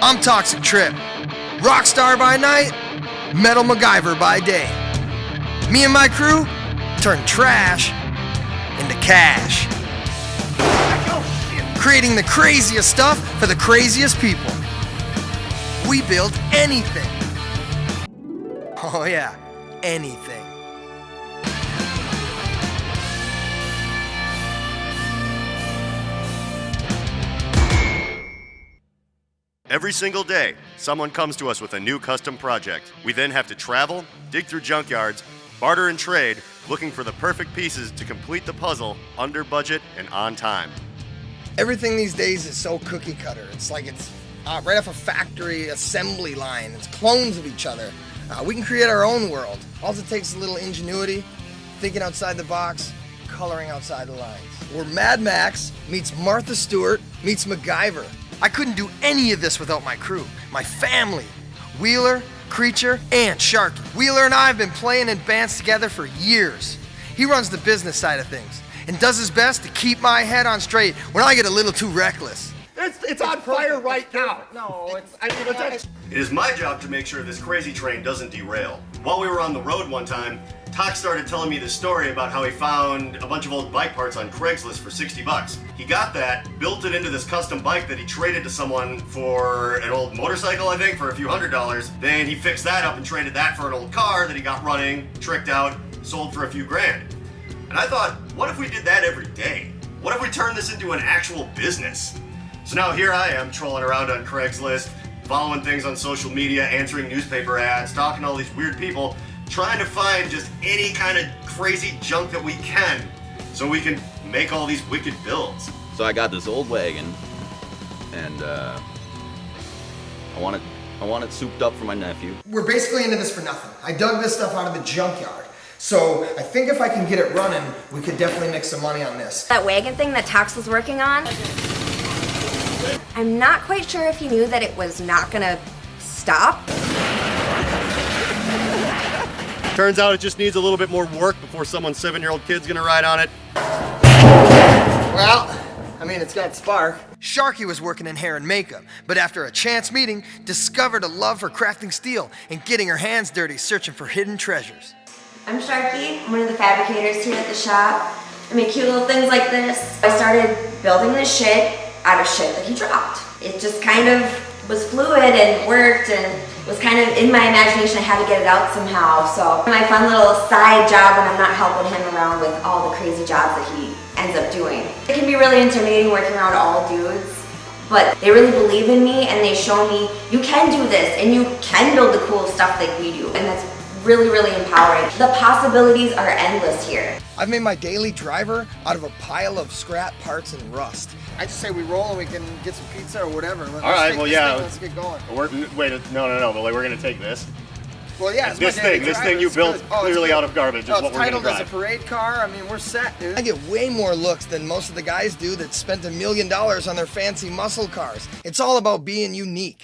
I'm Toxic Trip, rockstar by night, metal MacGyver by day. Me and my crew turn trash into cash, creating the craziest stuff for the craziest people. We build anything. Oh yeah, anything. Every single day, someone comes to us with a new custom project. We then have to travel, dig through junkyards, barter and trade, looking for the perfect pieces to complete the puzzle under budget and on time. Everything these days is so cookie cutter. It's like it's right off a factory assembly line. It's clones of each other. We can create our own world. All it takes is a little ingenuity, thinking outside the box, coloring outside the lines. Where Mad Max meets Martha Stewart meets MacGyver. I couldn't do any of this without my crew, my family, Wheeler, Creature, and Sharky. Wheeler and I have been playing in bands together for years. He runs the business side of things and does his best to keep my head on straight when I get a little too reckless. It's on fire right now. No, It is my job to make sure this crazy train doesn't derail. While we were on the road one time, Tox started telling me this story about how he found a bunch of old bike parts on Craigslist for 60 bucks. He got that, built it into this custom bike that he traded to someone for an old motorcycle, I think, for a few $100s. Then he fixed that up and traded that for an old car that he got running, tricked out, sold for a few grand. And I thought, what if we did that every day? What if we turned this into an actual business? So now here I am trolling around on Craigslist, following things on social media, answering newspaper ads, talking to all these weird people, trying to find just any kind of crazy junk that we can so we can make all these wicked builds. So I got this old wagon, and I want it souped up for my nephew. We're basically into this for nothing. I dug this stuff out of the junkyard. So I think if I can get it running, we could definitely make some money on this. That wagon thing that Tox was working on, I'm not quite sure if he knew that it was not gonna stop. Turns out it just needs a little bit more work before someone's 7-year-old kid's gonna ride on it. Well, I mean, it's got spark. Sharky was working in hair and makeup, but after a chance meeting, discovered a love for crafting steel and getting her hands dirty searching for hidden treasures. I'm Sharky. I'm one of the fabricators here at the shop. I make cute little things like this. I started building this shit out of shit that he dropped. It just kind of was fluid and worked and was kind of in my imagination. I had to get it out somehow. So my fun little side job when I'm not helping him around with all the crazy jobs that he ends up doing. It can be really intimidating working around all dudes, but they really believe in me and they show me you can do this and you can build the cool stuff like we do, and that's really, really empowering. The possibilities are endless here. I've made my daily driver out of a pile of scrap parts and rust. I just say we roll and we can get some pizza or whatever. All right, well, yeah. Let's get going. Wait, no, but we're gonna take this. Well, yeah, it's this thing you built clearly out of garbage is what we're gonna drive. It's titled as a parade car. I mean, we're set, dude. I get way more looks than most of the guys do that spent $1 million on their fancy muscle cars. It's all about being unique.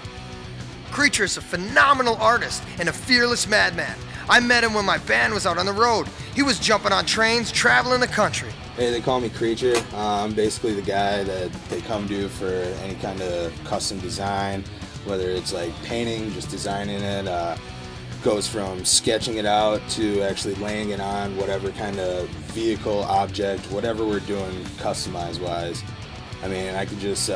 Creature is a phenomenal artist and a fearless madman. I met him when my band was out on the road. He was jumping on trains, traveling the country. Hey, they call me Creature. I'm basically the guy that they come to for any kind of custom design, whether it's like painting, just designing it, goes from sketching it out to actually laying it on whatever kind of vehicle, object, whatever we're doing customize-wise. I mean, I could just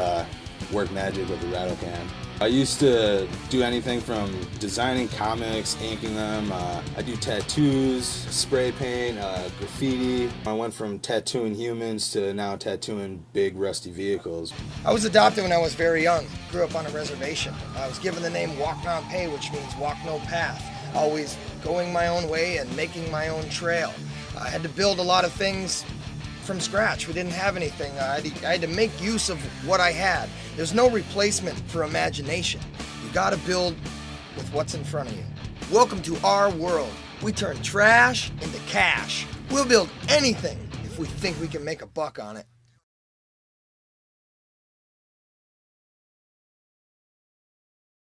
work magic with a rattle can. I used to do anything from designing comics, inking them. I do tattoos, spray paint, graffiti. I went from tattooing humans to now tattooing big rusty vehicles. I was adopted when I was very young. Grew up on a reservation. I was given the name Walk Non Pay, which means walk no path. Always going my own way and making my own trail. I had to build a lot of things from scratch. We didn't have anything. I had to make use of what I had. There's no replacement for imagination. You gotta build with what's in front of you. Welcome to our world. We turn trash into cash. We'll build anything if we think we can make a buck on it.